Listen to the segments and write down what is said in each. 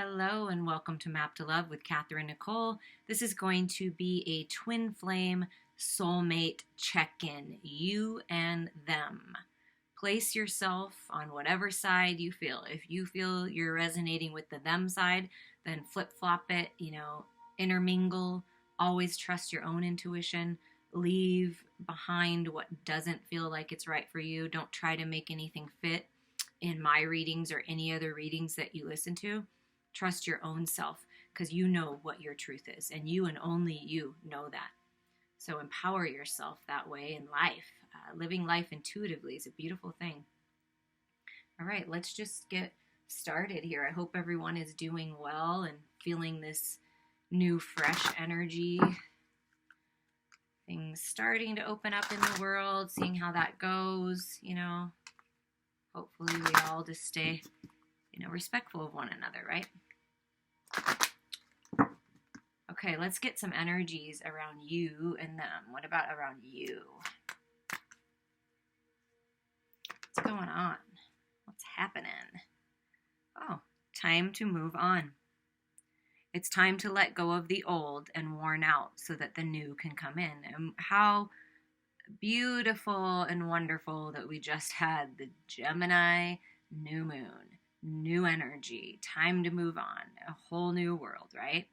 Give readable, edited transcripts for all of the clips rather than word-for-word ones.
Hello and welcome to Map to Love with Katherine Nichole. This is going to be a Twin Flame Soulmate check-in, you and them. Place yourself on whatever side you feel. If you feel you're resonating with the them side, then flip-flop it, intermingle. Always trust your own intuition. Leave behind what doesn't feel like it's right for you. Don't try to make anything fit in my readings or any other readings that you listen to. Trust your own self because you know what your truth is, and you and only you know that. So empower yourself that way in life. Living life intuitively is a beautiful thing. All right, let's just get started here. I hope everyone is doing well and feeling this new, fresh energy. Things starting to open up in the world, seeing how that goes, Hopefully we all just stay, respectful of one another, right? Okay, let's get some energies around you and them. What about around you? What's going on? What's happening? Oh, time to move on. It's time to let go of the old and worn out so that the new can come in. And how beautiful and wonderful that we just had the Gemini new moon, new energy, time to move on, a whole new world, right?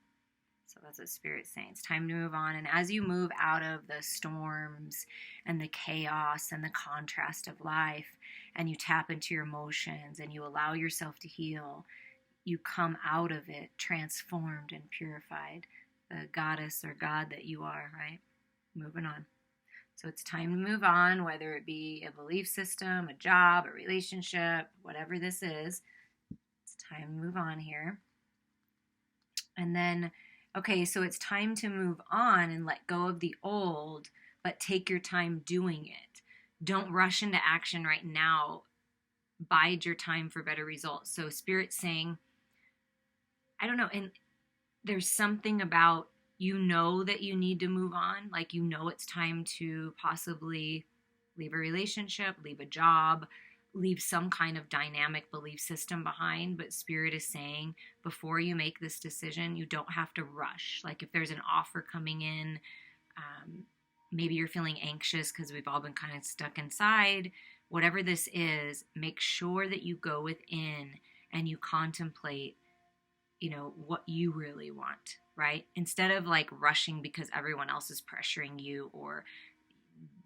So that's what Spirit's saying. It's time to move on. And as you move out of the storms and the chaos and the contrast of life, and you tap into your emotions and you allow yourself to heal, you come out of it transformed and purified, the goddess or God that you are, right? Moving on. So it's time to move on, whether it be a belief system, a job, a relationship, whatever this is. It's time to move on here. And then, okay, so it's time to move on and let go of the old, but take your time doing it. Don't rush into action right now. Bide your time for better results. So Spirit's saying, I don't know, and there's something about that you need to move on, like it's time to possibly leave a relationship, leave a job, leave some kind of dynamic belief system behind. But Spirit is saying, before you make this decision, you don't have to rush. Like if there's an offer coming in, maybe you're feeling anxious because we've all been kind of stuck inside. Whatever this is, make sure that you go within and you contemplate what you really want, right? Instead of like rushing because everyone else is pressuring you or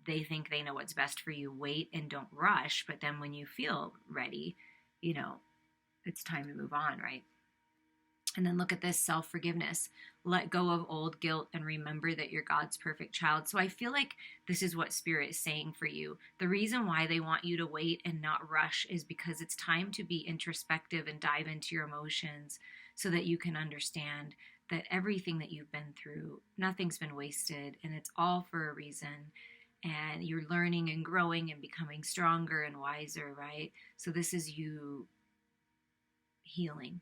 they think they know what's best for you, wait and don't rush. But then when you feel ready, it's time to move on, right? And then look at this, self-forgiveness. Let go of old guilt and remember that you're God's perfect child. So I feel like this is what Spirit is saying for you. The reason why they want you to wait and not rush is because it's time to be introspective and dive into your emotions so that you can understand that everything that you've been through, nothing's been wasted, and it's all for a reason. And you're learning and growing and becoming stronger and wiser, right? So this is you healing.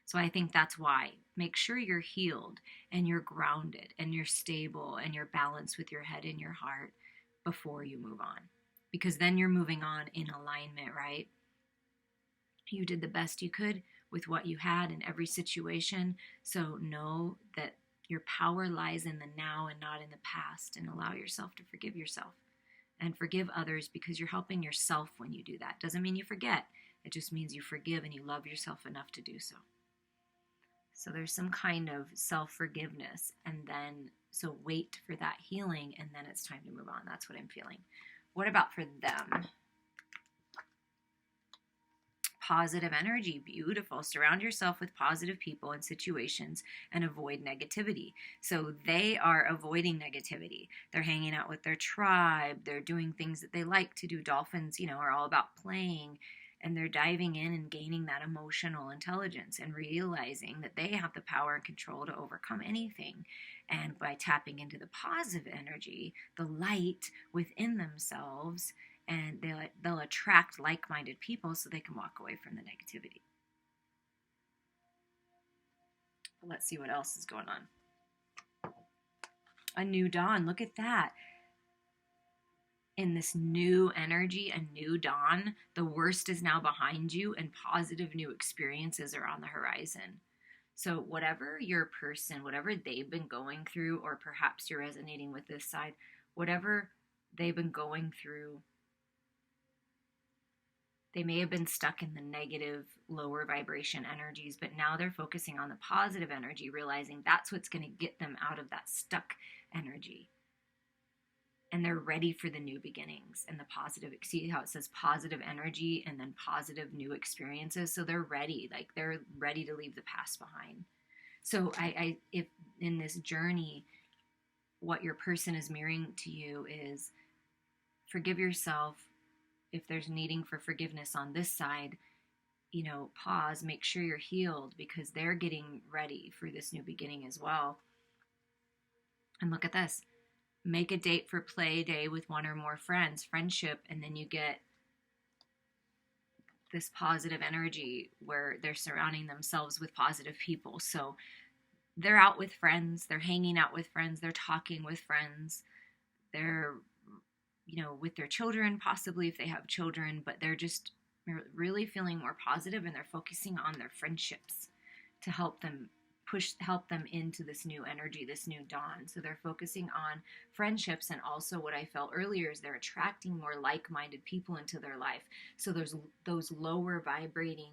So I think that's why. Make sure you're healed and you're grounded and you're stable and you're balanced with your head and your heart before you move on. Because then you're moving on in alignment, right? You did the best you could with what you had in every situation. So know that your power lies in the now and not in the past, and allow yourself to forgive yourself and forgive others, because you're helping yourself when you do that. Doesn't mean you forget. It just means you forgive and you love yourself enough to do so. So there's some kind of self-forgiveness, and then so wait for that healing, and then it's time to move on. That's what I'm feeling. What about for them? Positive energy, beautiful. Surround yourself with positive people and situations and avoid negativity. So they are avoiding negativity. They're hanging out with their tribe. They're doing things that they like to do. Dolphins, are all about playing, and they're diving in and gaining that emotional intelligence and realizing that they have the power and control to overcome anything. And by tapping into the positive energy, the light within themselves, and they'll attract like-minded people so they can walk away from the negativity. But let's see what else is going on. A new dawn. Look at that. In this new energy, a new dawn, the worst is now behind you and positive new experiences are on the horizon. So whatever your person, whatever they've been going through, or perhaps you're resonating with this side, whatever they've been going through, they may have been stuck in the negative, lower vibration energies, but now they're focusing on the positive energy, realizing that's what's going to get them out of that stuck energy. And they're ready for the new beginnings and the positive. See how it says positive energy and then positive new experiences? So they're ready, like they're ready to leave the past behind. So if in this journey, what your person is mirroring to you is forgive yourself. If there's needing for forgiveness on this side, pause, make sure you're healed, because they're getting ready for this new beginning as well. And look at this. Make a date for play day with one or more friends, friendship, and then you get this positive energy where they're surrounding themselves with positive people. So they're out with friends, they're hanging out with friends, they're talking with friends, they're, with their children, possibly if they have children, but they're just really feeling more positive, and they're focusing on their friendships to help them into this new energy, this new dawn. So they're focusing on friendships, and also what I felt earlier is they're attracting more like-minded people into their life. So there's those lower vibrating,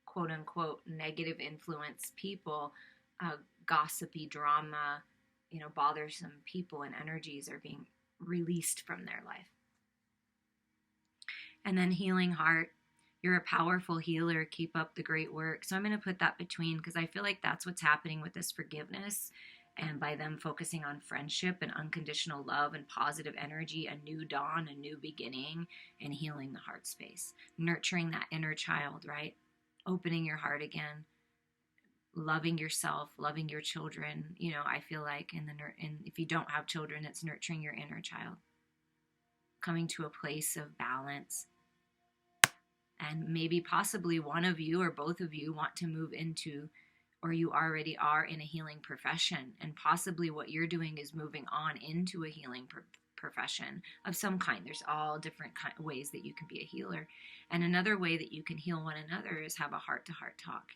quote unquote, negative influence people, gossipy, drama, bothersome people and energies are being released from their life. And then healing heart. You're a powerful healer. Keep up the great work. So I'm going to put that between, because I feel like that's what's happening with this forgiveness. And by them focusing on friendship and unconditional love and positive energy, a new dawn, a new beginning, and healing the heart space. Nurturing that inner child, right? Opening your heart again. Loving yourself, loving your children. I feel like, and if you don't have children, it's nurturing your inner child. Coming to a place of balance. And maybe possibly one of you or both of you want to move into, or you already are in a healing profession. And possibly what you're doing is moving on into a healing profession of some kind. There's all different ways that you can be a healer. And another way that you can heal one another is have a heart-to-heart talk,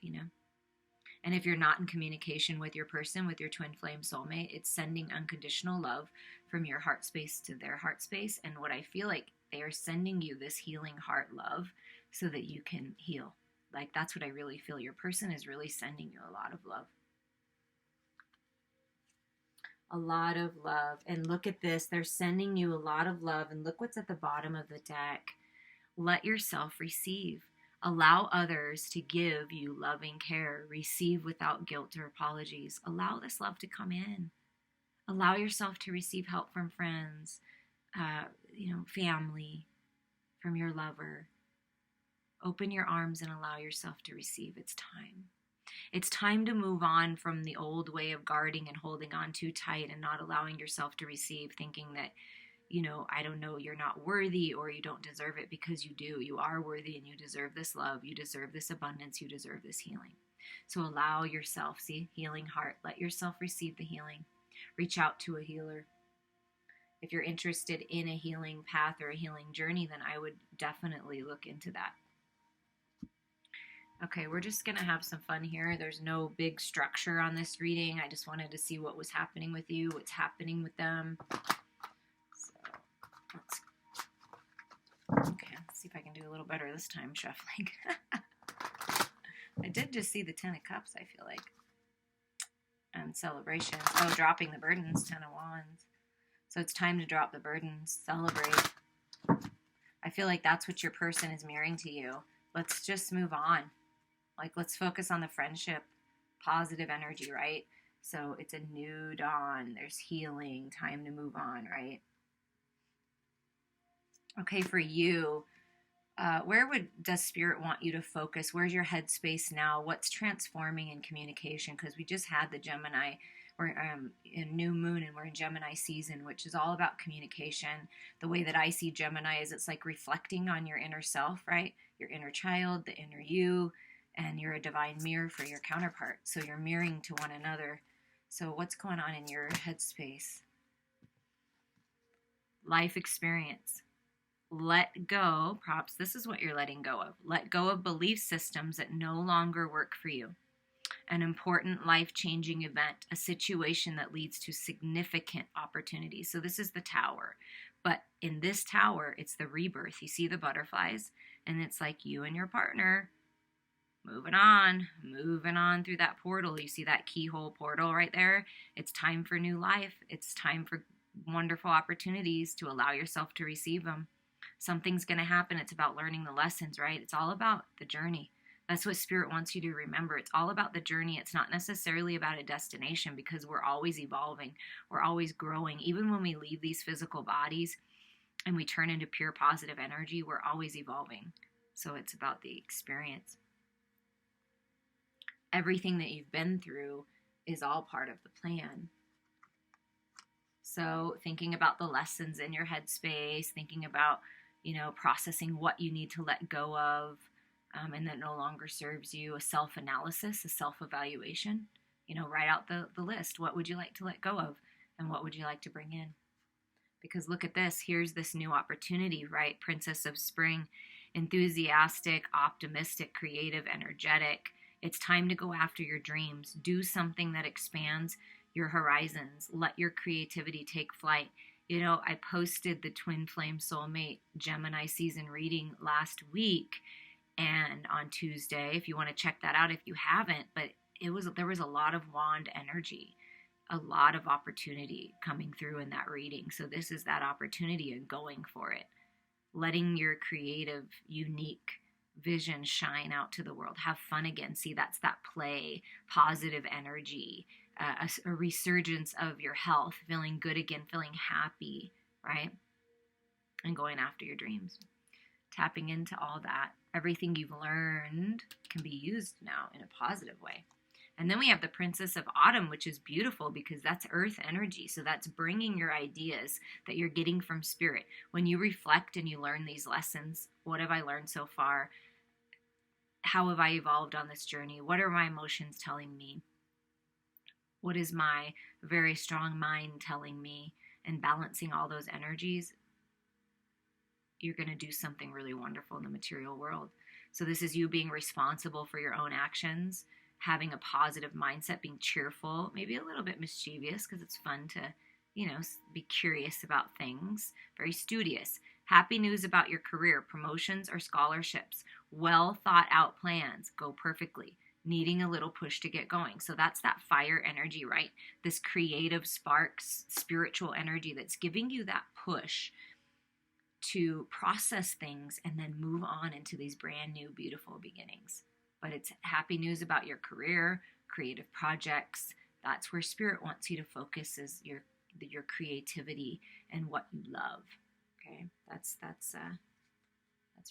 And if you're not in communication with your person, with your twin flame soulmate, it's sending unconditional love from your heart space to their heart space. And what I feel like they are sending you this healing heart love so that you can heal. Like, that's what I really feel. Your person is really sending you a lot of love. A lot of love. And look at this. They're sending you a lot of love. And look what's at the bottom of the deck. Let yourself receive. Allow others to give you loving care. Receive without guilt or apologies. Allow this love to come in. Allow yourself to receive help from friends, family, from your lover. Open your arms and allow yourself to receive. It's time. It's time to move on from the old way of guarding and holding on too tight and not allowing yourself to receive, thinking that, I don't know, you're not worthy or you don't deserve it, because you do. You are worthy and you deserve this love. You deserve this abundance. You deserve this healing. So allow yourself, see, healing heart. Let yourself receive the healing. Reach out to a healer. If you're interested in a healing path or a healing journey, then I would definitely look into that. Okay, we're just going to have some fun here. There's no big structure on this reading. I just wanted to see what was happening with you, what's happening with them. Let's see if I can do a little better this time shuffling. I did just see the 10 of Cups, I feel like. And celebrations. Oh, dropping the burdens, 10 of Wands. So it's time to drop the burdens, celebrate. I feel like that's what your person is mirroring to you. Let's just move on. Like, let's focus on the friendship, positive energy, right? So it's a new dawn. There's healing, time to move on, right? Okay, for you, where does Spirit want you to focus? Where's your headspace now? What's transforming in communication? Because we just had the Gemini, we're in new moon and we're in Gemini season, which is all about communication. The way that I see Gemini is it's like reflecting on your inner self, right? Your inner child, the inner you, and you're a divine mirror for your counterpart. So you're mirroring to one another. So what's going on in your headspace? Life experience. Let go, props, this is what you're letting go of. Let go of belief systems that no longer work for you. an important life-changing event, a situation that leads to significant opportunities. So this is the tower. But in this tower, it's the rebirth. You see the butterflies, and it's like you and your partner moving on through that portal. You see that keyhole portal right there? It's time for new life. It's time for wonderful opportunities to allow yourself to receive them. Something's going to happen. It's about learning the lessons, right? It's all about the journey. That's what Spirit wants you to remember. It's all about the journey. It's not necessarily about a destination, because we're always evolving. We're always growing. Even when we leave these physical bodies and we turn into pure positive energy, we're always evolving. So it's about the experience. Everything that you've been through is all part of the plan. So thinking about the lessons in your headspace, thinking about, processing what you need to let go of, and that no longer serves you, a self-analysis, a self-evaluation. Write out the list. What would you like to let go of? And what would you like to bring in? Because look at this. Here's this new opportunity, right? Princess of Spring, enthusiastic, optimistic, creative, energetic. It's time to go after your dreams. Do something that expands your horizons. Let your creativity take flight. I posted the Twin Flame Soulmate Gemini season reading last week, and on Tuesday, if you want to check that out if you haven't, but there was a lot of wand energy, a lot of opportunity coming through in that reading. So this is that opportunity and going for it. Letting your creative, unique vision shine out to the world. Have fun again. See, that's that play, positive energy, a resurgence of your health, feeling good again, feeling happy, right? And going after your dreams. Tapping into all that. Everything you've learned can be used now in a positive way. And then we have the Princess of Autumn, which is beautiful because that's earth energy. So that's bringing your ideas that you're getting from Spirit. When you reflect and you learn these lessons, what have I learned so far? How have I evolved on this journey? What are my emotions telling me? What is my very strong mind telling me? And balancing all those energies, you're going to do something really wonderful in the material world. So this is you being responsible for your own actions, having a positive mindset, being cheerful, maybe a little bit mischievous because it's fun to, be curious about things, very studious. Happy news about your career, promotions or scholarships, well thought out plans, go perfectly, needing a little push to get going. So that's that fire energy, right? This creative sparks, spiritual energy that's giving you that push to process things and then move on into these brand new, beautiful beginnings. But it's happy news about your career, creative projects. That's where Spirit wants you to focus, is your creativity and what you love. Okay, that's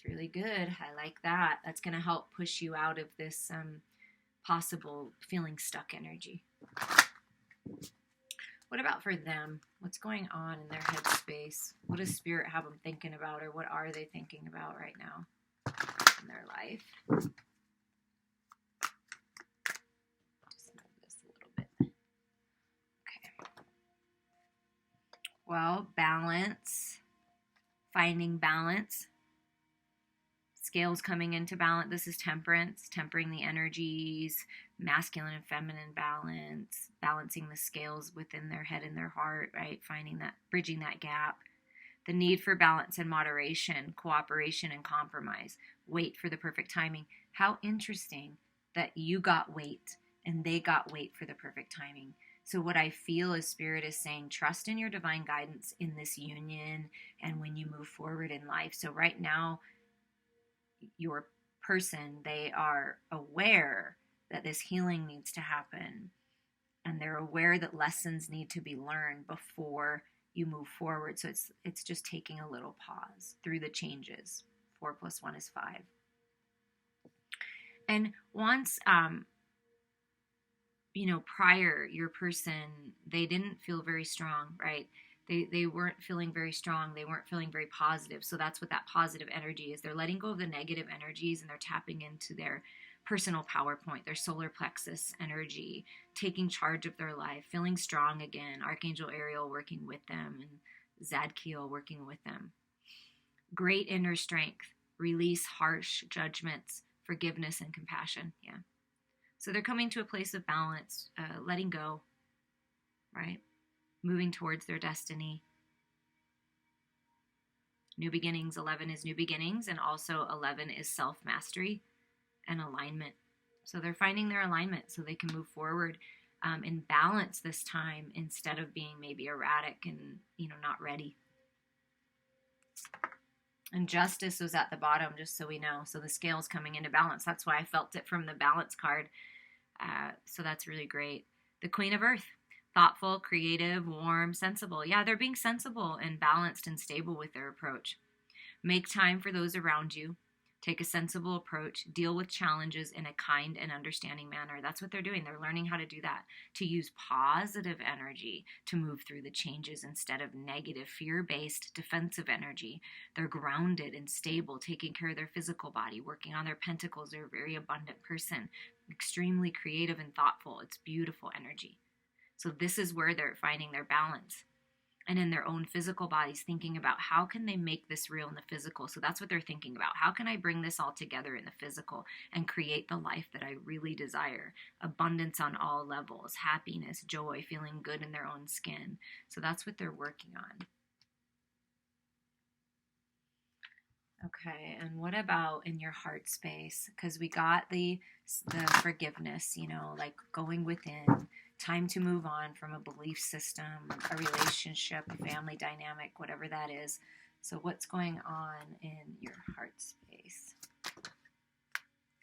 really good. I like that. That's going to help push you out of this possible feeling stuck energy. What about for them? What's going on in their headspace? What does Spirit have them thinking about, or what are they thinking about right now in their life? Just move this a little bit. Okay. Well, balance. Finding balance. Scales coming into balance. This is temperance, tempering the energies, masculine and feminine balance, balancing the scales within their head and their heart, right? Finding that, bridging that gap. The need for balance and moderation, cooperation and compromise. Wait for the perfect timing. How interesting that you got wait and they got wait for the perfect timing. So what I feel is Spirit is saying, trust in your divine guidance in this union and when you move forward in life. So right now, your person, they are aware that this healing needs to happen, and they're aware that lessons need to be learned before you move forward. So it's just taking a little pause through the changes. 4 + 1 is 5. And once prior, your person, they didn't feel very strong, right? They weren't feeling very strong. They weren't feeling very positive. So that's what that positive energy is. They're letting go of the negative energies and they're tapping into their personal power point, their solar plexus energy, taking charge of their life, feeling strong again. Archangel Ariel working with them and Zadkiel working with them. Great inner strength. Release harsh judgments, forgiveness, and compassion. Yeah. So they're coming to a place of balance, letting go, right? Moving towards their destiny. New beginnings, 11 is new beginnings, and also 11 is self-mastery and alignment. So they're finding their alignment so they can move forward in balance this time instead of being maybe erratic and, not ready. And justice was at the bottom, just so we know. So the scale's coming into balance. That's why I felt it from the balance card. So that's really great. The Queen of Earth. Thoughtful, creative, warm, sensible. Yeah, they're being sensible and balanced and stable with their approach. Make time for those around you. Take a sensible approach. Deal with challenges in a kind and understanding manner. That's what they're doing. They're learning how to do that. To use positive energy to move through the changes instead of negative, fear-based, defensive energy. They're grounded and stable, taking care of their physical body, working on their pentacles. They're a very abundant person, extremely creative and thoughtful. It's beautiful energy. So this is where they're finding their balance. And in their own physical bodies, thinking about how can they make this real in the physical. So that's what they're thinking about. How can I bring this all together in the physical and create the life that I really desire? Abundance on all levels, happiness, joy, feeling good in their own skin. So that's what they're working on. Okay, and what about in your heart space? Because we got the forgiveness, like going within, time to move on from a belief system, a relationship, a family dynamic, whatever that is. So what's going on in your heart space?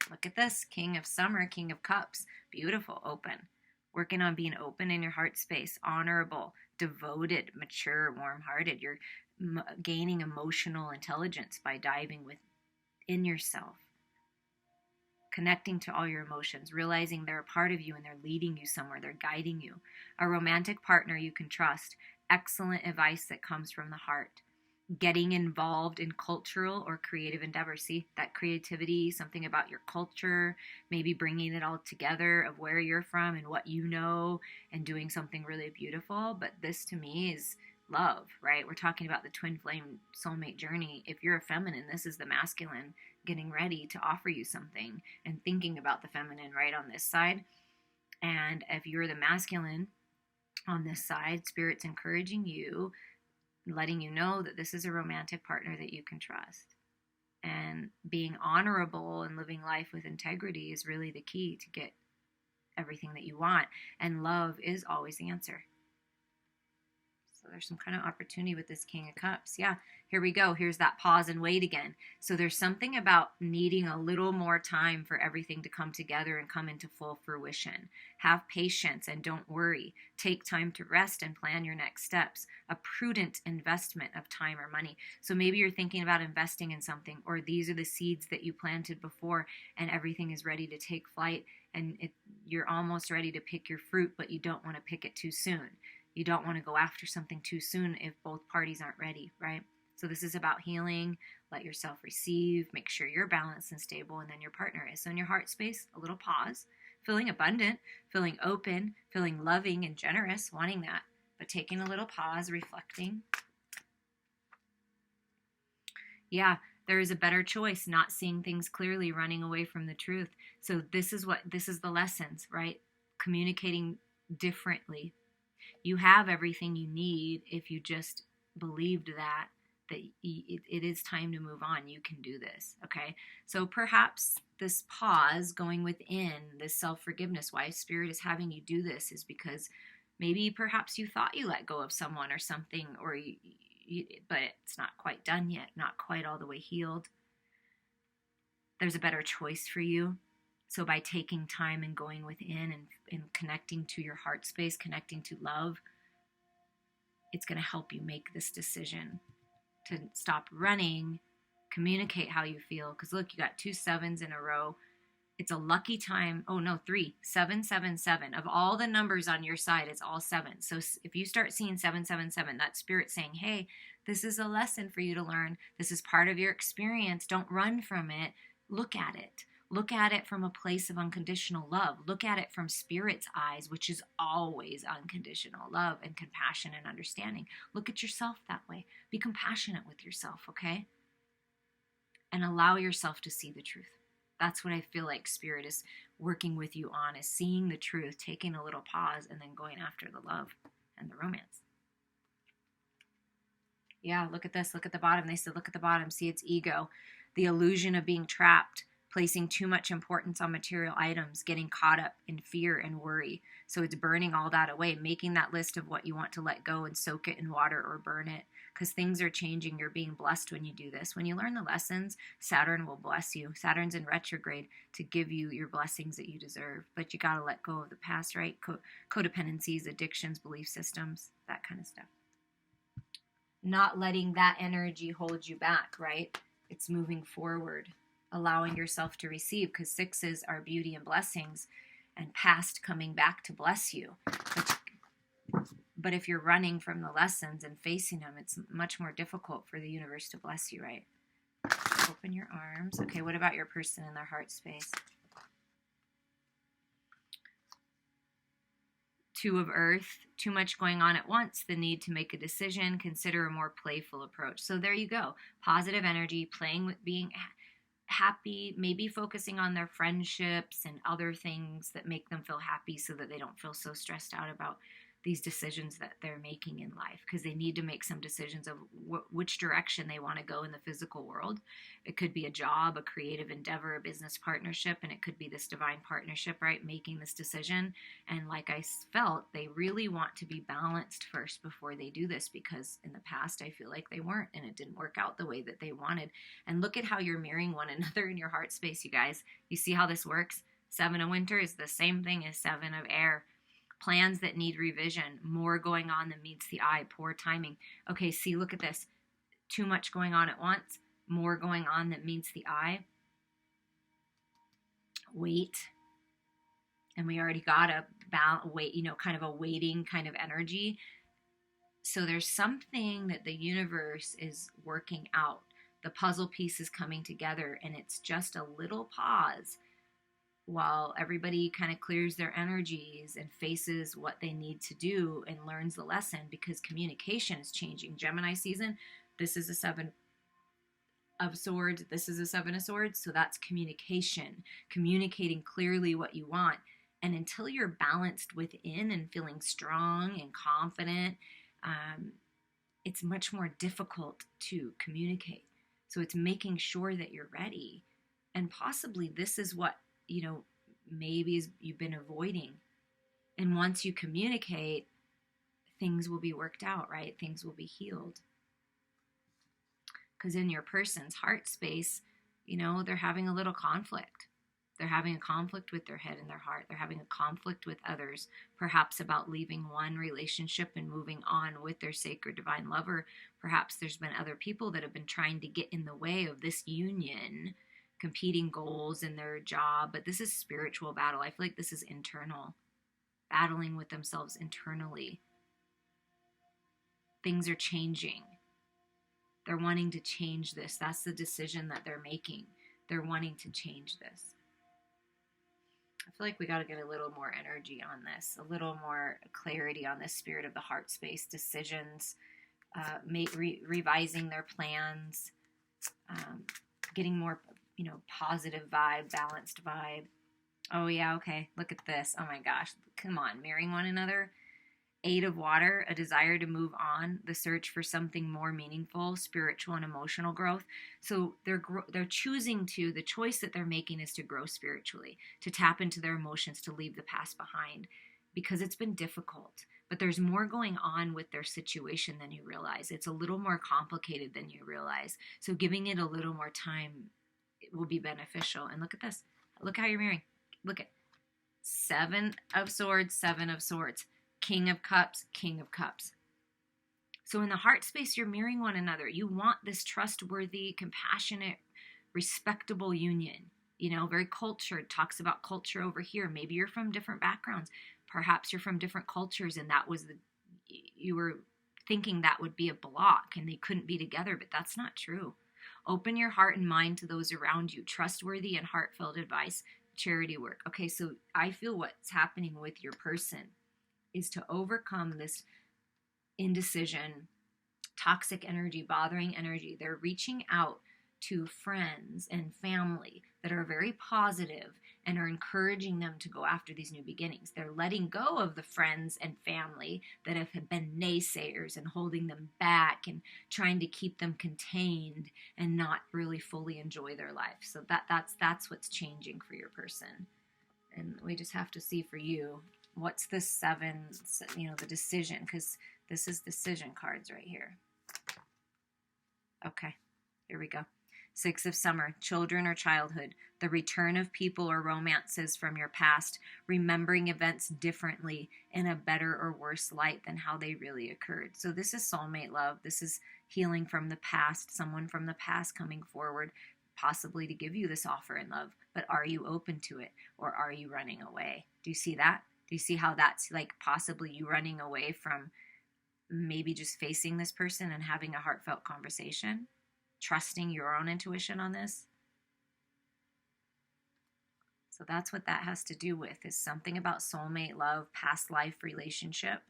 Look at this, King of Summer, King of Cups. Beautiful, open. Working on being open in your heart space, honorable, devoted, mature, warm-hearted. You're gaining emotional intelligence by diving within yourself, connecting to all your emotions, realizing they're a part of you and they're leading you somewhere, they're guiding you. A romantic partner you can trust. Excellent advice that comes from the heart. Getting involved in cultural or creative endeavors. See, that creativity, something about your culture, maybe bringing it all together of where you're from and what you know and doing something really beautiful. But this to me is love, right? We're talking about the Twin Flame Soulmate Journey. If you're a feminine, this is the masculine getting ready to offer you something and thinking about the feminine right on this side. And if you're the masculine on this side, Spirit's encouraging you, letting you know that this is a romantic partner that you can trust. And being honorable and living life with integrity is really the key to get everything that you want. And love is always the answer. So there's some kind of opportunity with this King of Cups. Yeah, here we go. Here's that pause and wait again. So there's something about needing a little more time for everything to come together and come into full fruition. Have patience and don't worry. Take time to rest and plan your next steps. A prudent investment of time or money. So maybe you're thinking about investing in something, or these are the seeds that you planted before and everything is ready to take flight and you're almost ready to pick your fruit, but you don't want to pick it too soon. You don't want to go after something too soon if both parties aren't ready, right? So this is about healing. Let yourself receive. Make sure you're balanced and stable, and then your partner is. So in your heart space, a little pause. Feeling abundant, feeling open, feeling loving and generous, wanting that. But taking a little pause, reflecting. Yeah, there is a better choice, not seeing things clearly, running away from the truth. So this is the lessons, right? Communicating differently. You have everything you need if you just believed that it is time to move on. You can do this, okay? So perhaps this pause, going within, this self-forgiveness, why Spirit is having you do this is because maybe perhaps you thought you let go of someone or something, or but it's not quite done yet, not quite all the way healed. There's a better choice for you. So by taking time and going within and connecting to your heart space, connecting to love, it's going to help you make this decision to stop running, communicate how you feel. Because look, you got 2 7s in a row. It's a lucky time. Oh no, 3, 7, 7, 7. Of all the numbers on your side, it's all 7. So if you start seeing 7, 7, 7, that's Spirit saying, hey, this is a lesson for you to learn. This is part of your experience. Don't run from it. Look at it. Look at it from a place of unconditional love. Look at it from Spirit's eyes, which is always unconditional love and compassion and understanding. Look at yourself that way. Be compassionate with yourself, okay? And allow yourself to see the truth. That's what I feel like Spirit is working with you on, is seeing the truth, taking a little pause, and then going after the love and the romance. Yeah, look at this. Look at the bottom. They said, look at the bottom. See, it's ego. The illusion of being trapped, placing too much importance on material items, getting caught up in fear and worry. So it's burning all that away, making that list of what you want to let go and soak it in water or burn it, because things are changing. You're being blessed when you do this. When you learn the lessons, Saturn will bless you. Saturn's in retrograde to give you your blessings that you deserve. But you got to let go of the past, right? Codependencies, addictions, belief systems, that kind of stuff. Not letting that energy hold you back, right? It's moving forward, allowing yourself to receive, because sixes are beauty and blessings and past coming back to bless you. But if you're running from the lessons and facing them, it's much more difficult for the universe to bless you, right? Open your arms. Okay, what about your person in their heart space? Two of Earth, too much going on at once, the need to make a decision, consider a more playful approach. So there you go. Positive energy, playing with being happy, maybe focusing on their friendships and other things that make them feel happy so that they don't feel so stressed out about these decisions that they're making in life, because they need to make some decisions of which direction they want to go in the physical world. It could be a job, a creative endeavor, a business partnership, and it could be this divine partnership, right? Making this decision. And like I felt, they really want to be balanced first before they do this, because in the past, I feel like they weren't, and it didn't work out the way that they wanted. And look at how you're mirroring one another in your heart space, you guys. You see how this works? 7 of Winter is the same thing as 7 of Air. Plans that need revision, more going on than meets the eye, poor timing. Okay, see, look at this. Too much going on at once, more going on than meets the eye. Wait. And we already got a wait, kind of a waiting kind of energy. So there's something that the universe is working out. The puzzle pieces coming together, and it's just a little pause while everybody kind of clears their energies and faces what they need to do and learns the lesson, because communication is changing. Gemini season, this is a 7 of Swords, this is a 7 of Swords, so that's communication, communicating clearly what you want. And until you're balanced within and feeling strong and confident, it's much more difficult to communicate. So it's making sure that you're ready. And possibly this is what maybe you've been avoiding. And once you communicate, things will be worked out, right? Things will be healed. Because in your person's heart space, they're having a little conflict. They're having a conflict with their head and their heart. They're having a conflict with others, perhaps about leaving one relationship and moving on with their sacred divine lover. Perhaps there's been other people that have been trying to get in the way of this union, competing goals in their job. But this is spiritual battle. I feel like this is internal, battling with themselves internally. Things are changing. They're wanting to change this. That's the decision that they're making. They're wanting to change this. I feel like we got to get a little more energy on this, a little more clarity on this spirit of the heart space, decisions, revising their plans, getting more positive vibe, balanced vibe. Oh yeah, okay, look at this. Oh my gosh, come on, marrying one another. 8 of Water, a desire to move on, the search for something more meaningful, spiritual and emotional growth. So they're choosing to, the choice that they're making is to grow spiritually, to tap into their emotions, to leave the past behind, because it's been difficult. But there's more going on with their situation than you realize. It's a little more complicated than you realize. So giving it a little more time, it will be beneficial. And look at this. Look how you're marrying. Look at 7 of Swords, 7 of Swords. King of Cups, King of Cups. So in the heart space, you're mirroring one another. You want this trustworthy, compassionate, respectable union. Very cultured, talks about culture over here. Maybe you're from different backgrounds. Perhaps you're from different cultures, and you were thinking that would be a block and they couldn't be together, but that's not true. Open your heart and mind to those around you. Trustworthy and heartfelt advice, charity work. Okay, so I feel what's happening with your person is to overcome this indecision, toxic energy, bothering energy. They're reaching out to friends and family that are very positive and are encouraging them to go after these new beginnings. They're letting go of the friends and family that have been naysayers and holding them back and trying to keep them contained and not really fully enjoy their life. So that's what's changing for your person. And we just have to see for you, what's the 7, the decision, because this is decision cards right here. Okay, here we go. 6 of Summer, children or childhood, the return of people or romances from your past, remembering events differently in a better or worse light than how they really occurred. So this is soulmate love. This is healing from the past, someone from the past coming forward, possibly to give you this offer in love. But are you open to it, or are you running away? Do you see that? Do you see how that's like possibly you running away from maybe just facing this person and having a heartfelt conversation? Trusting your own intuition on this. So that's what that has to do with, is something about soulmate love, past life relationship.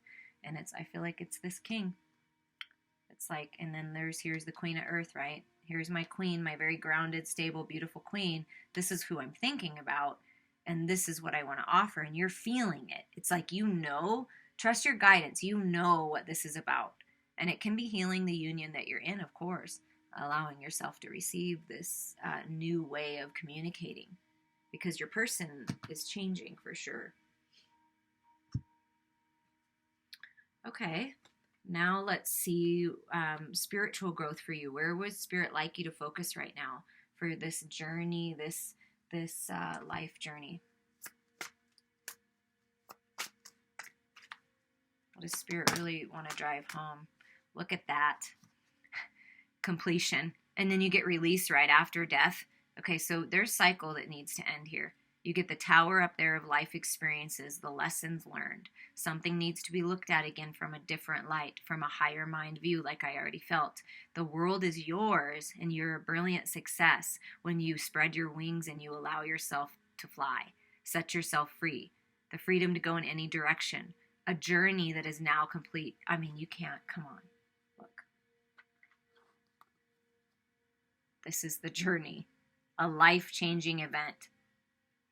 And I feel like it's this king. It's like, and then here's the Queen of Earth, right? Here's my queen, my very grounded, stable, beautiful queen. This is who I'm thinking about. And this is what I want to offer. And you're feeling it. It's like, trust your guidance. You know what this is about. And it can be healing the union that you're in, of course. Allowing yourself to receive this new way of communicating, because your person is changing for sure. Okay, now let's see spiritual growth for you. Where would Spirit like you to focus right now for this journey, this life journey? What does Spirit really want to drive home? Look at that. Completion, and then you get release right after death. Okay, so there's cycle that needs to end here. You get the tower up there of life experiences, the lessons learned. Something needs to be looked at again from a different light, from a higher mind view, like I already felt. The world is yours, and you're a brilliant success when you spread your wings and you allow yourself to fly. Set yourself free. The freedom to go in any direction. A journey that is now complete. I mean, you can't, come on. This is the journey, a life-changing event,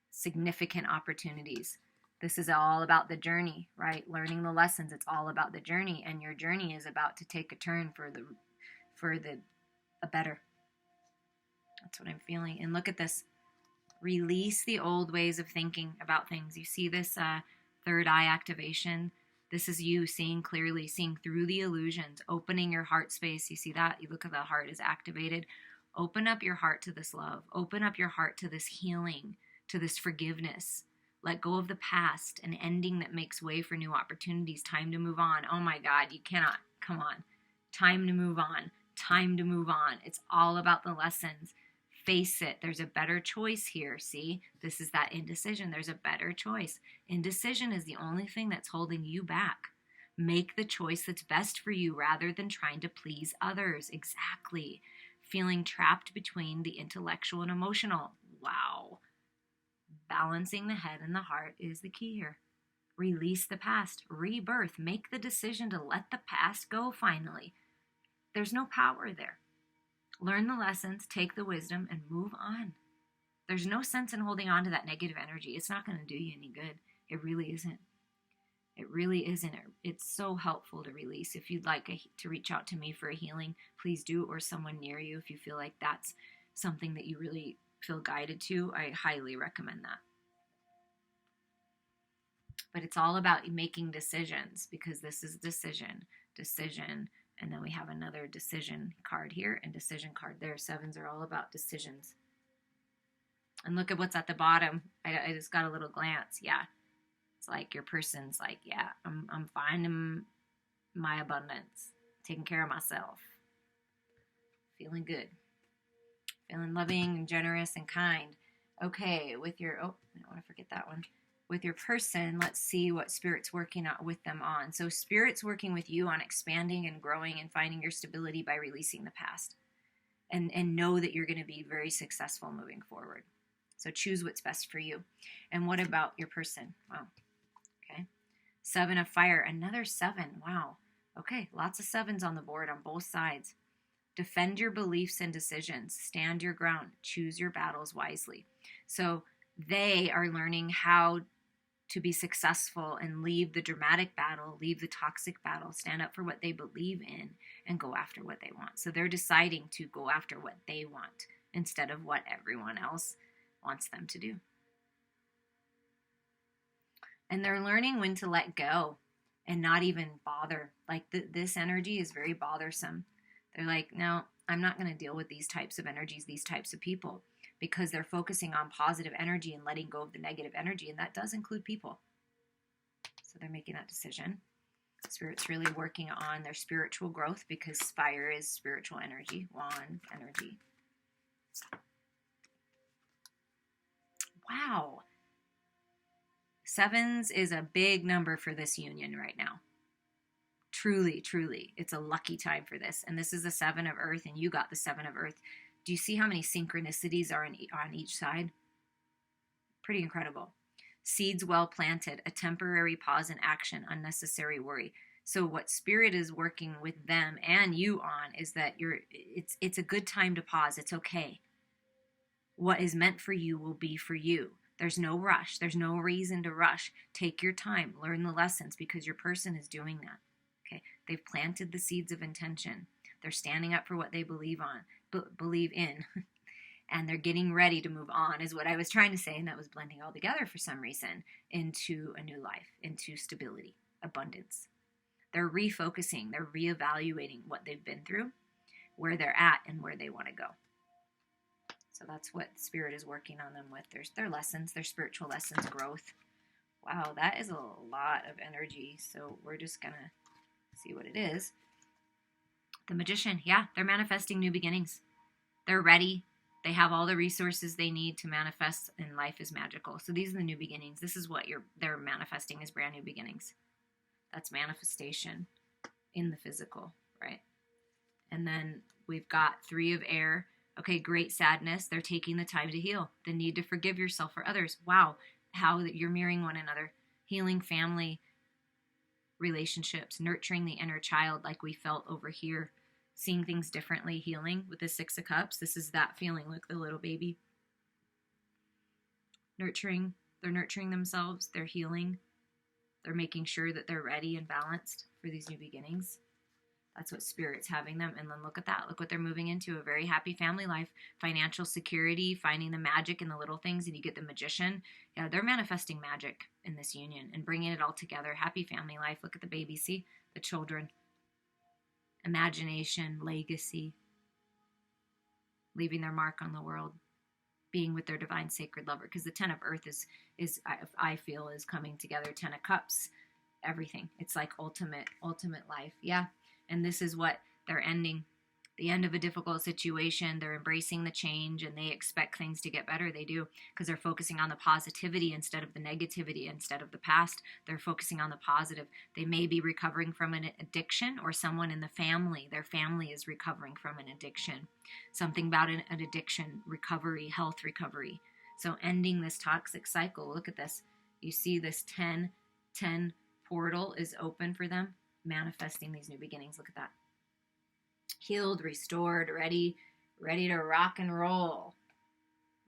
significant opportunities. This is all about the journey, right? Learning the lessons. It's all about the journey, and your journey is about to take a turn for a better. That's what I'm feeling. And look at this. Release the old ways of thinking about things. You see this third eye activation. This is you seeing clearly, seeing through the illusions, opening your heart space. You see that? You look at the heart is activated. Open up your heart to this love. Open up your heart to this healing, to this forgiveness. Let go of the past, an ending that makes way for new opportunities. Time to move on. Oh my God, you cannot. Come on. Time to move on. Time to move on. It's all about the lessons. Face it. There's a better choice here. See, this is that indecision. There's a better choice. Indecision is the only thing that's holding you back. Make the choice that's best for you rather than trying to please others. Exactly. Feeling trapped between the intellectual and emotional. Wow. Balancing the head and the heart is the key here. Release the past. Rebirth. Make the decision to let the past go finally. There's no power there. Learn the lessons, take the wisdom, and move on. There's no sense in holding on to that negative energy. It's not going to do you any good. It really isn't. It really isn't. It's so helpful to release. If you'd like to reach out to me for a healing, please do, or someone near you if you feel like that's something that you really feel guided to. I highly recommend that. But it's all about making decisions, because this is decision, and then we have another decision card here and decision card there. 7s are all about decisions. And look at what's at the bottom. I just got a little glance. Yeah. It's like your person's like, yeah, I'm finding my abundance, taking care of myself, feeling good, feeling loving and generous and kind. Okay, with your, I don't want to forget that one. With your person, let's see what Spirit's working with them on. So Spirit's working with you on expanding and growing and finding your stability by releasing the past. And know that you're going to be very successful moving forward. So choose what's best for you. And what about your person? Wow. Okay. 7 of Fire, another 7. Wow. Okay, lots of 7s on the board on both sides. Defend your beliefs and decisions. Stand your ground. Choose your battles wisely. So they are learning how to be successful and leave the dramatic battle, leave the toxic battle, stand up for what they believe in, and go after what they want. So they're deciding to go after what they want instead of what everyone else wants them to do. And they're learning when to let go and not even bother. Like this energy is very bothersome. They're like, no, I'm not going to deal with these types of energies, these types of people, because they're focusing on positive energy and letting go of the negative energy, and that does include people. So they're making that decision. Spirit's really working on their spiritual growth, because fire is spiritual energy, wand energy. Wow. 7s is a big number for this union right now. Truly, truly, it's a lucky time for this. And this is the 7 of Earth, and you got the 7 of Earth. Do you see how many synchronicities are on each side? Pretty incredible. Seeds well planted, a temporary pause in action, unnecessary worry. So what Spirit is working with them and you on is that it's a good time to pause. It's okay. What is meant for you will be for you. There's no rush. There's no reason to rush. Take your time. Learn the lessons, because your person is doing that. Okay? They've planted the seeds of intention. They're standing up for what they believe in. And they're getting ready to move on, is what I was trying to say, and that was blending all together for some reason, into a new life, into stability, abundance. They're refocusing. They're reevaluating what they've been through, where they're at, and where they want to go. So that's what Spirit is working on them with. There's their lessons, their spiritual lessons, growth. Wow, that is a lot of energy. So we're just going to see what it is. The Magician, yeah, they're manifesting new beginnings. They're ready. They have all the resources they need to manifest, and life is magical. So these are the new beginnings. This is what they're manifesting as brand new beginnings. That's manifestation in the physical, right? And then we've got 3 of Air. Okay, great sadness. They're taking the time to heal. The need to forgive yourself for others. Wow, how you're mirroring one another. Healing family relationships, nurturing the inner child like we felt over here. Seeing things differently, healing with the 6 of Cups. This is that feeling. Look, the little baby. Nurturing. They're nurturing themselves. They're healing. They're making sure that they're ready and balanced for these new beginnings. That's what Spirit's having them. And then look at that. Look what they're moving into. A very happy family life. Financial security. Finding the magic in the little things. And you get the Magician. Yeah, they're manifesting magic in this union and bringing it all together. Happy family life. Look at the baby. See? The children. Imagination. Legacy. Leaving their mark on the world. Being with their divine sacred lover. Because the 10 of Earth is I feel, is coming together. 10 of Cups. Everything. It's like ultimate life. Yeah. And this is what they're ending. The end of a difficult situation. They're embracing the change, and they expect things to get better. They do, because they're focusing on the positivity instead of the negativity. Instead of the past, they're focusing on the positive. They may be recovering from an addiction, or someone in the family, their family is recovering from an addiction. Something about an addiction recovery, health recovery. So ending this toxic cycle. Look at this. You see this 10 portal is open for them. Manifesting these new beginnings. Look at that. Healed, restored, ready to rock and roll.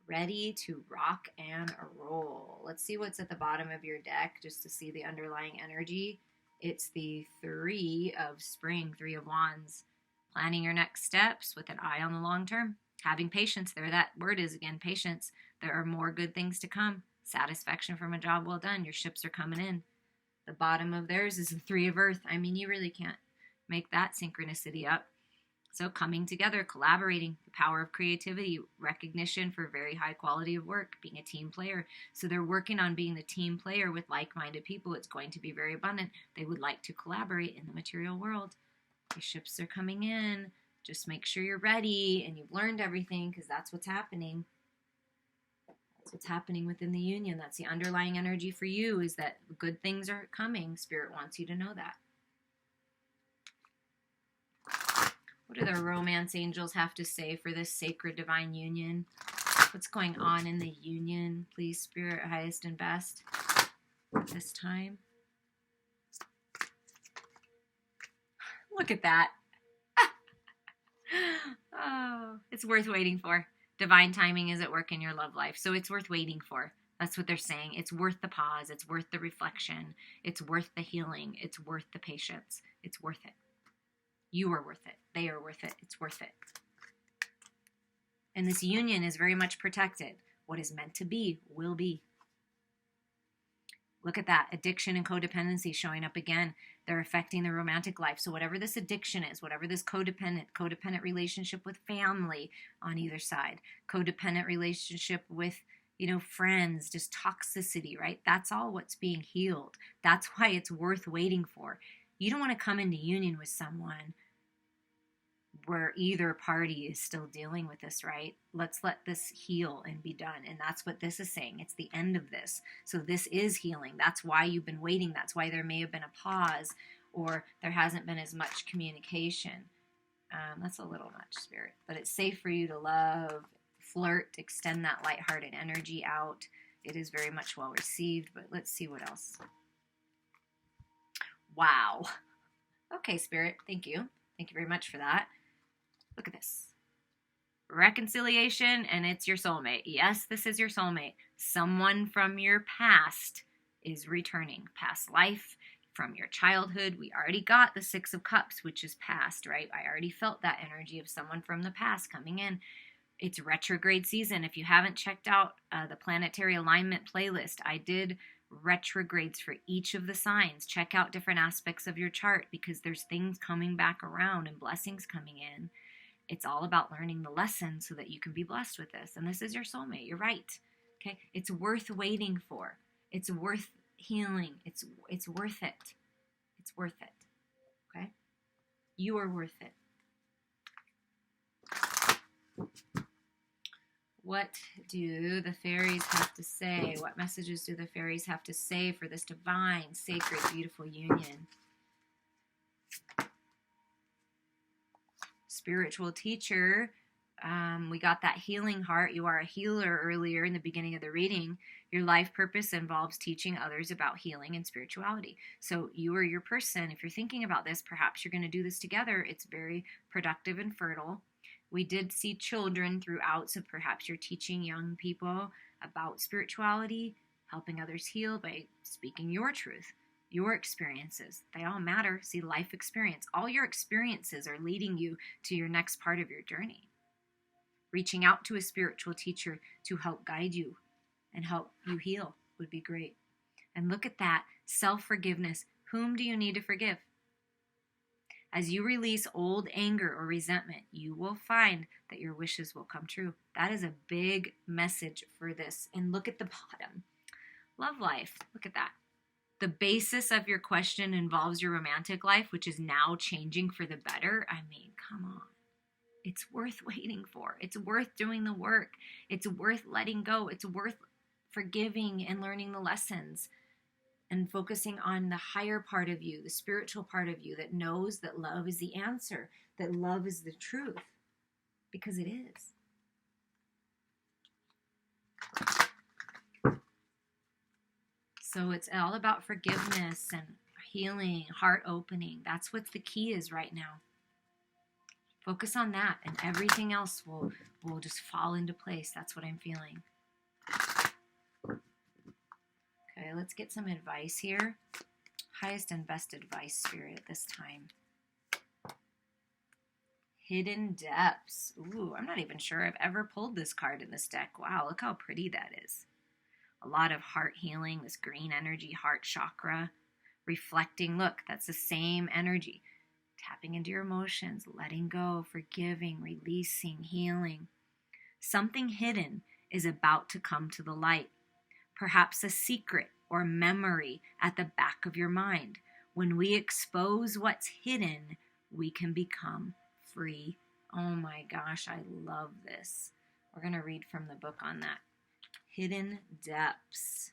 Ready to rock and roll. Let's see what's at the bottom of your deck, just to see the underlying energy. It's the 3 of Spring, 3 of Wands. Planning your next steps with an eye on the long term. Having patience. There that word is again, patience. There are more good things to come. Satisfaction from a job well done. Your ships are coming in. The bottom of theirs is the 3 of Earth. I mean, you really can't make that synchronicity up. So coming together, collaborating, the power of creativity, recognition for very high quality of work, being a team player. So they're working on being the team player with like-minded people. It's going to be very abundant. They would like to collaborate in the material world. Your ships are coming in. Just make sure you're ready and you've learned everything, because that's what's happening. That's what's happening within the union. That's the underlying energy for you, is that good things are coming. Spirit wants you to know that. What do the romance angels have to say for this sacred divine union? What's going on in the union? Please, Spirit, highest and best, at this time. Look at that. Oh, it's worth waiting for. Divine timing is at work in your love life, so it's worth waiting for. That's what they're saying. It's worth the pause. It's worth the reflection. It's worth the healing. It's worth the patience. It's worth it. You are worth it. They are worth it. It's worth it. And this union is very much protected. What is meant to be will be. Look at that. Addiction and codependency showing up again. They're affecting the romantic life. So whatever this addiction is, whatever this codependent relationship with family on either side, codependent relationship with, friends, just toxicity, right? That's all what's being healed. That's why it's worth waiting for. You don't want to come into union with someone where either party is still dealing with this, right? Let's let this heal and be done. And that's what this is saying. It's the end of this. So this is healing. That's why you've been waiting. That's why there may have been a pause, or there hasn't been as much communication. That's a little much, Spirit. But it's safe for you to love, flirt, extend that lighthearted energy out. It is very much well received. But let's see what else. Wow. Okay, Spirit. Thank you. Thank you very much for that. Look at this. Reconciliation, and it's your soulmate. Yes, this is your soulmate. Someone from your past is returning. Past life, from your childhood. We already got the Six of Cups, which is past, right? I already felt that energy of someone from the past coming in. It's retrograde season. If you haven't checked out the planetary alignment playlist, I did retrogrades for each of the signs. Check out different aspects of your chart, because there's things coming back around and blessings coming in. It's all about learning the lesson so that you can be blessed with this. And this is your soulmate. You're right. Okay. It's worth waiting for. It's worth healing. It's worth it. It's worth it. Okay. You are worth it. What do the fairies have to say? What messages do the fairies have to say for this divine, sacred, beautiful union? Spiritual teacher, we got that healing heart. You are a healer earlier in the beginning of the reading. Your life purpose involves teaching others about healing and spirituality. So you are your person. If you're thinking about this, perhaps you're going to do this together. It's very productive and fertile. We did see children throughout, so perhaps you're teaching young people about spirituality, helping others heal by speaking your truth. Your experiences, they all matter. See, life experience. All your experiences are leading you to your next part of your journey. Reaching out to a spiritual teacher to help guide you and help you heal would be great. And look at that, self-forgiveness. Whom do you need to forgive? As you release old anger or resentment, you will find that your wishes will come true. That is a big message for this. And look at the bottom. Love life. Look at that. The basis of your question involves your romantic life, which is now changing for the better. I mean, come on. It's worth waiting for. It's worth doing the work. It's worth letting go. It's worth forgiving and learning the lessons and focusing on the higher part of you, the spiritual part of you that knows that love is the answer, that love is the truth, because it is. So it's all about forgiveness and healing, heart opening. That's what the key is right now. Focus on that, and everything else will just fall into place. That's what I'm feeling. Okay, let's get some advice here. Highest and best advice, Spirit, this time. Hidden depths. Ooh, I'm not even sure I've ever pulled this card in this deck. Wow, look how pretty that is. A lot of heart healing, this green energy, heart chakra. Reflecting, look, that's the same energy. Tapping into your emotions, letting go, forgiving, releasing, healing. Something hidden is about to come to the light. Perhaps a secret or memory at the back of your mind. When we expose what's hidden, we can become free. Oh my gosh, I love this. We're going to read from the book on that. Hidden depths.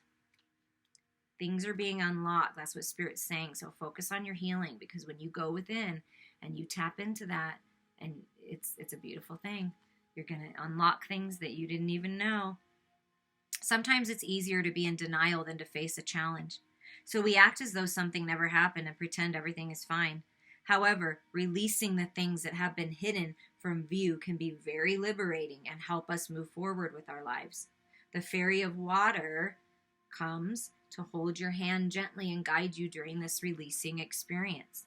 Things are being unlocked. That's what Spirit's saying. So focus on your healing, because when you go within and you tap into that, and it's a beautiful thing. You're going to unlock things that you didn't even know. Sometimes it's easier to be in denial than to face a challenge. So we act as though something never happened and pretend everything is fine. However, releasing the things that have been hidden from view can be very liberating and help us move forward with our lives. The fairy of water comes to hold your hand gently and guide you during this releasing experience.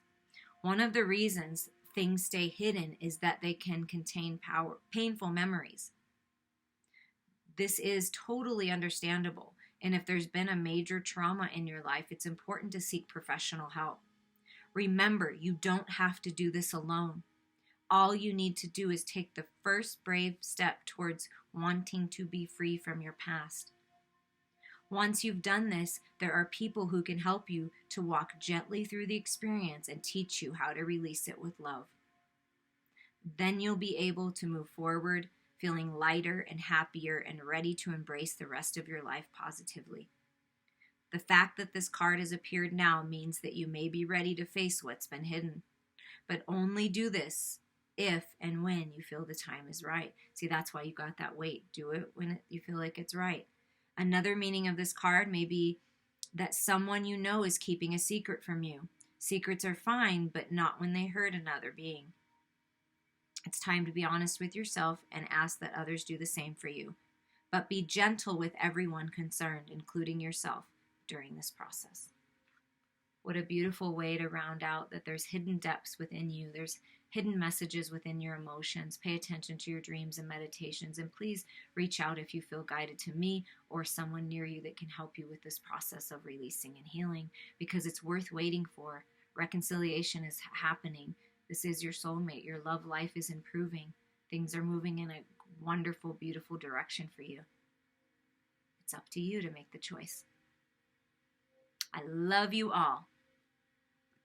One of the reasons things stay hidden is that they can contain painful memories. This is totally understandable, and if there's been a major trauma in your life, it's important to seek professional help. Remember, you don't have to do this alone. All you need to do is take the first brave step towards wanting to be free from your past. Once you've done this, there are people who can help you to walk gently through the experience and teach you how to release it with love. Then you'll be able to move forward, feeling lighter and happier and ready to embrace the rest of your life positively. The fact that this card has appeared now means that you may be ready to face what's been hidden, but only do this if and when you feel the time is right. See, that's why you got that wait. Do it when you feel like it's right. Another meaning of this card may be that someone you know is keeping a secret from you. Secrets are fine, but not when they hurt another being. It's time to be honest with yourself and ask that others do the same for you. But be gentle with everyone concerned, including yourself, during this process. What a beautiful way to round out that there's hidden depths within you. There's hidden messages within your emotions. Pay attention to your dreams and meditations, and please reach out if you feel guided to me or someone near you that can help you with this process of releasing and healing, because it's worth waiting for. Reconciliation is happening. This is your soulmate. Your love life is improving. Things are moving in a wonderful, beautiful direction for you. It's up to you to make the choice. I love you all.